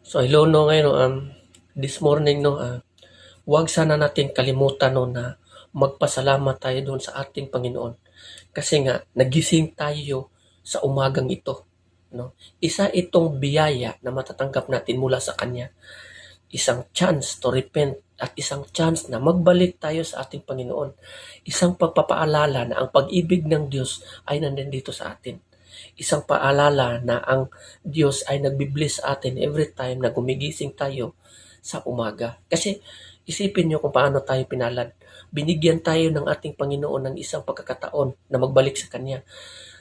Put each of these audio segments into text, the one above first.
So hello no ngayon no, this morning no, wag sana natin kalimutan no na magpasalamat tayo doon sa ating Panginoon. Kasi nga nagising tayo sa umagang ito, no? Isa itong biyaya na matatanggap natin mula sa kanya. Isang chance to repent at isang chance na magbalik tayo sa ating Panginoon. Isang pagpapaalala na ang pag-ibig ng Diyos ay nandito sa atin. Isang paalala na ang Diyos ay nagbibless sa atin every time na gumigising tayo sa umaga. Kasi isipin nyo kung paano tayo pinalad. Binigyan tayo ng ating Panginoon ng isang pagkakataon na magbalik sa Kanya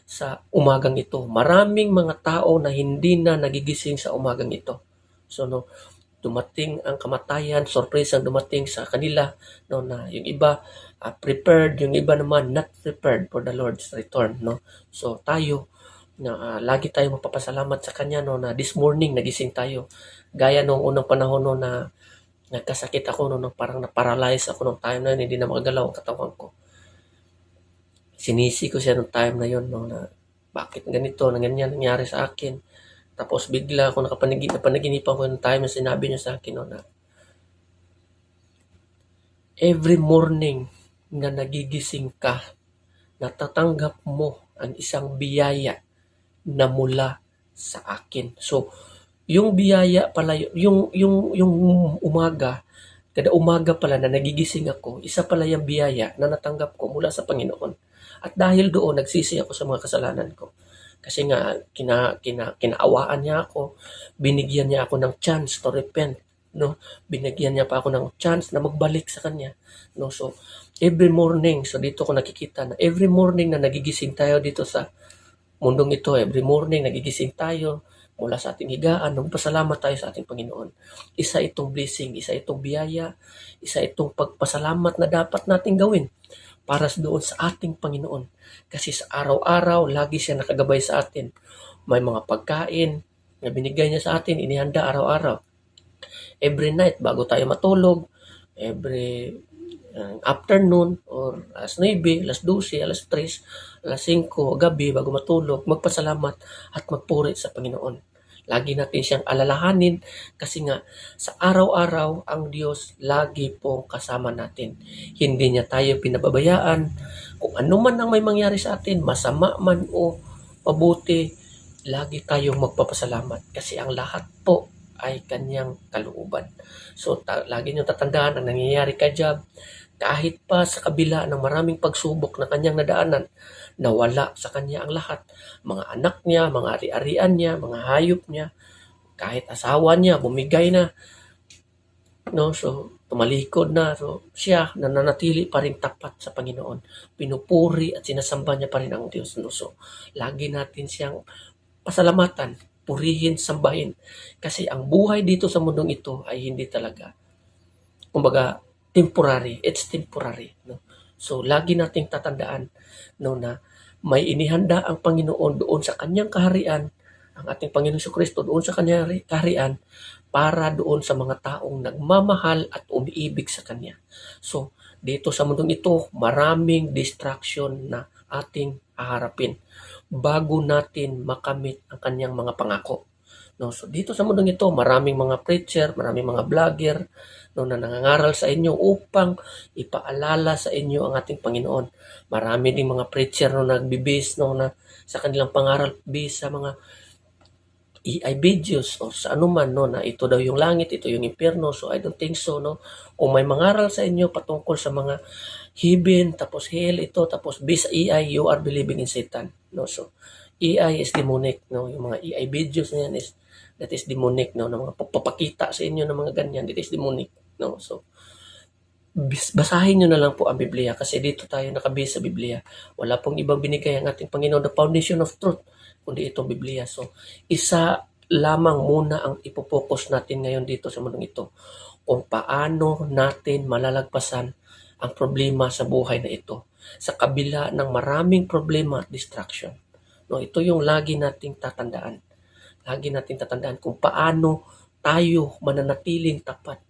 sa umagang ito. Maraming mga tao na hindi na nagigising sa umagang ito. So no, dumating ang kamatayan, sorpresang dumating sa kanila, no, na yung iba prepared, yung iba naman not prepared for the Lord's return, no. So tayo na lagi tayong magpapasalamat sa kanya, no, na this morning nagising tayo. Gaya nung unang panahon no, na nagkasakit ako no, parang na-paralyze ako nung time na yun, hindi na makagalaw ang katawan ko. Sinisi ko siya nung time na yun, no, na bakit ganito, na ganyan nangyari sa akin. Tapos bigla ako napanaginipan ko yung time na sinabi niya sa akin no, na every morning na nagigising ka, natatanggap mo ang isang biyaya na mula sa akin. So, yung biyaya pala, yung umaga, kada umaga pala na nagigising ako, isa pala yung biyaya na natanggap ko mula sa Panginoon. At dahil doon, nagsisi ako sa mga kasalanan ko. Kasi nga, kinaawaan niya ako, binigyan niya ako ng chance to repent, no? Binigyan niya pa ako ng chance na magbalik sa kanya, no? So, every morning, so dito ko nakikita na every morning na nagigising tayo dito sa mundong ito, every morning nagigising tayo mula sa ating higaan, magpasalamat tayo sa ating Panginoon. Isa itong blessing, isa itong biyaya, isa itong pagpasalamat na dapat nating gawin para doon sa ating Panginoon. Kasi sa araw-araw, lagi siya nakagabay sa atin. May mga pagkain na binigay niya sa atin, inihanda araw-araw. Every night, bago tayo matulog, every afternoon, or alas 9, alas 12, alas 3, alas 5, gabi, bago matulog, magpasalamat at magpuri sa Panginoon. Lagi natin siyang alalahanin kasi nga sa araw-araw ang Diyos lagi pong kasama natin. Hindi niya tayo pinababayaan. Kung ano man ang may mangyari sa atin, masama man o mabuti, lagi tayong magpapasalamat kasi ang lahat po ay kanyang kalooban. So lagi niyo tatandaan ang nangyayari kay Job, kahit pa sa kabila ng maraming pagsubok na kanyang nadaanan, nawala sa kanya ang lahat. Mga anak niya, mga ari-arian niya, mga hayop niya, kahit asawa niya, bumigay na. No? So, tumalikod na. So, siya nananatili pa rin tapat sa Panginoon. Pinupuri at sinasamba niya pa rin ang Diyos. No? So, lagi natin siyang pasalamatan, purihin, sambahin. Kasi ang buhay dito sa mundong ito ay hindi talaga, kumbaga, temporary. It's temporary. No? So, lagi nating tatandaan no, na may inihanda ang Panginoon doon sa kanyang kaharian, ang ating Panginoon Kristo doon sa kanyang kaharian, para doon sa mga taong nagmamahal at umiibig sa Kanya. So, dito sa mundong ito, maraming distraction na ating haharapin bago natin makamit ang Kanyang mga pangako. No, so dito sa mundong ito, maraming mga preacher, maraming mga vlogger no, na nangangaral sa inyo upang ipaalala sa inyo ang ating Panginoon. Marami ding mga preacher no nagbibase no na sa kanilang pangaral base sa mga AI videos o sa anuman no na ito daw yung langit, ito yung impyerno. So I don't think so no. Kung may mangaral sa inyo patungkol sa mga heaven, tapos hell ito, tapos based sa AI, you are believing in Satan. No, so AI is demonic, no. Yung mga AI videos na yan is that is demonic, no, na mga pagpapakita sa inyo ng mga ganyan, that is demonic, no. So basahin nyo na lang po ang Biblia kasi dito tayo nakabase sa Biblia. Wala pong ibang binigay ang ating Panginoon, the foundation of truth, kundi itong Biblia. So isa lamang muna ang ipopokus natin ngayon dito sa mundong ito, kung paano natin malalagpasan ang problema sa buhay na ito sa kabila ng maraming problema at distraction. No, ito yung lagi nating tatandaan. Lagi nating tatandaan kung paano tayo mananatiling tapat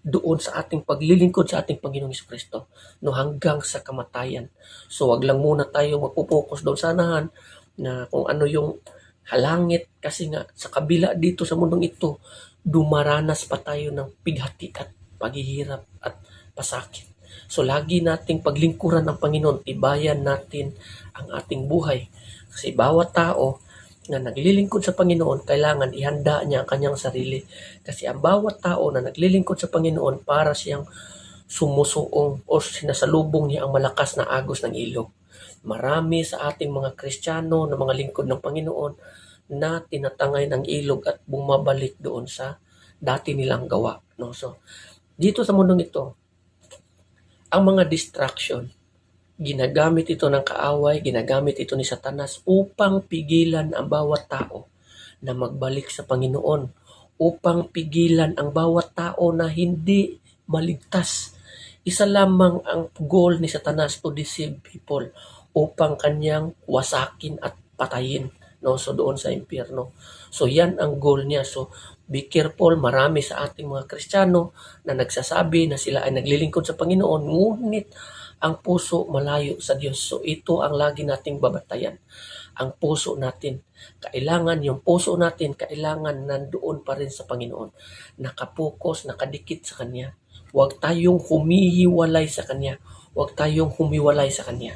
doon sa ating paglilingkod sa ating Panginoong Kristo no hanggang sa kamatayan. So wag lang muna tayo magpo-focus doon sa anahan na kung ano yung halangit kasi nga sa kabila dito sa mundong ito, dumaranas pa tayo ng pighati at paghihirap at pasakit. So lagi nating paglingkuran ng Panginoon, tibayan natin ang ating buhay. Kasi bawat tao na naglilingkod sa Panginoon, kailangan ihanda niya ang kanyang sarili. Kasi ang bawat tao na naglilingkod sa Panginoon, para siyang sumusuong o sinasalubong niya ang malakas na agos ng ilog. Marami sa ating mga Kristiyano na mga lingkod ng Panginoon na tinatangay ng ilog at bumabalik doon sa dati nilang gawa. No? So, dito sa mundong ito, ang mga distraction, ginagamit ito ng kaaway, ginagamit ito ni Satanas upang pigilan ang bawat tao na magbalik sa Panginoon, upang pigilan ang bawat tao na hindi maligtas. Isa lamang ang goal ni Satanas, to deceive people, upang kanyang wasakin at patayin, no? So doon sa impyerno. So yan ang goal niya. So be careful, marami sa ating mga Kristiyano na nagsasabi na sila ay naglilingkod sa Panginoon, ngunit ang puso malayo sa Diyos. So ito ang lagi nating babatayan. Ang puso natin, yung puso natin, kailangan nandoon pa rin sa Panginoon. Nakapokus, nakadikit sa Kanya. Huwag tayong humihiwalay sa Kanya. Huwag tayong humiwalay sa Kanya.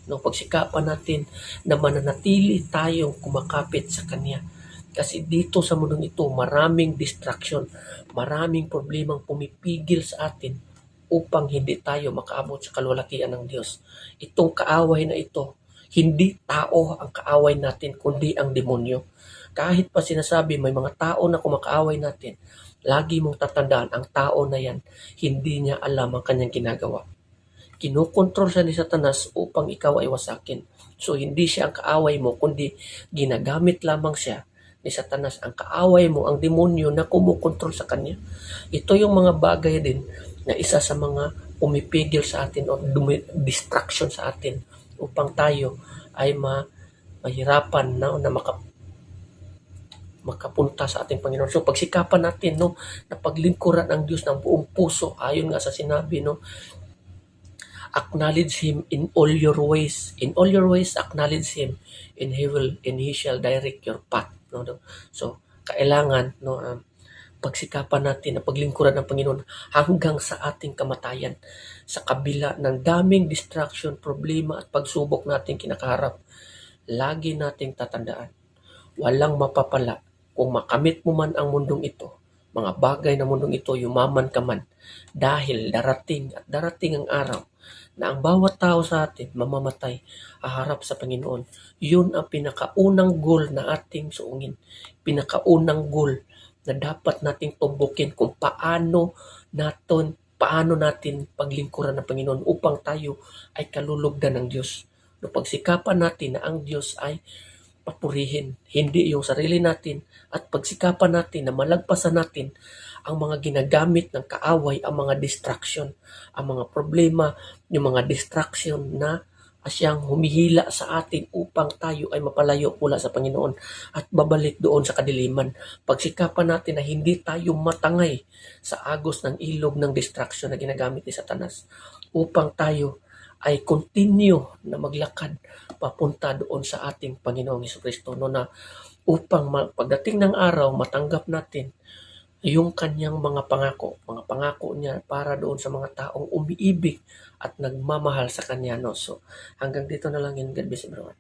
No, pagsikapan natin na mananatili tayong kumakapit sa Kanya. Kasi dito sa mundong ito, maraming distraction, maraming problemang pumipigil sa atin upang hindi tayo makaabot sa kalwalakian ng Diyos. Itong kaaway na ito, hindi tao ang kaaway natin, kundi ang demonyo. Kahit pa sinasabi may mga tao na kumakaaway natin, lagi mong tatandaan, ang tao na yan, hindi niya alam ang kanyang ginagawa. Kinukontrol siya ni Satanas upang ikaw ay wasakin. So hindi siya ang kaaway mo, kundi ginagamit lamang siya ni Satanas. Ang kaaway mo, ang demonyo na kumukontrol sa kanya. Ito yung mga bagay din na isa sa mga pumipigil sa atin o distraction sa atin upang tayo ay mahirapan na makapunta sa ating Panginoon. So pagsikapan natin, no, na paglingkuran ang Diyos ng buong puso, ayon nga sa sinabi, no, acknowledge Him in all your ways. In all your ways, acknowledge Him, and He shall direct your path. No? So, kailangan, no, pagsikapan natin na paglingkuran ng Panginoon hanggang sa ating kamatayan. Sa kabila ng daming distraction, problema at pagsubok natin kinakaharap, lagi nating tatandaan, walang mapapala kung makamit mo man ang mundong ito, mga bagay na mundong ito, yumaman ka man, dahil darating at darating ang araw na ang bawat tao sa atin mamamatay, haharap sa Panginoon. Yun ang pinakaunang goal na ating suungin. Pinakaunang goal na dapat nating tumbukin kung paano natin paglingkuran ng Panginoon upang tayo ay kalulugdan ng Diyos. No, pagsikapan natin na ang Diyos ay papurihin, hindi yung sarili natin, at pagsikapan natin na malagpasan natin ang mga ginagamit ng kaaway, ang mga distraction, ang mga problema, yung mga distraction na siyang humihila sa atin upang tayo ay mapalayo mula sa Panginoon at babalik doon sa kadiliman. Pagsikapan natin na hindi tayo matangay sa agos ng ilog ng distraction na ginagamit ni Satanas upang tayo ay continue na maglakad papunta doon sa ating Panginoong Hesukristo, no, na upang pagdating ng araw matanggap natin yung kanyang mga pangako niya para doon sa mga taong umiibig at nagmamahal sa kanya, no. So hanggang dito na lang yun. God bless everyone.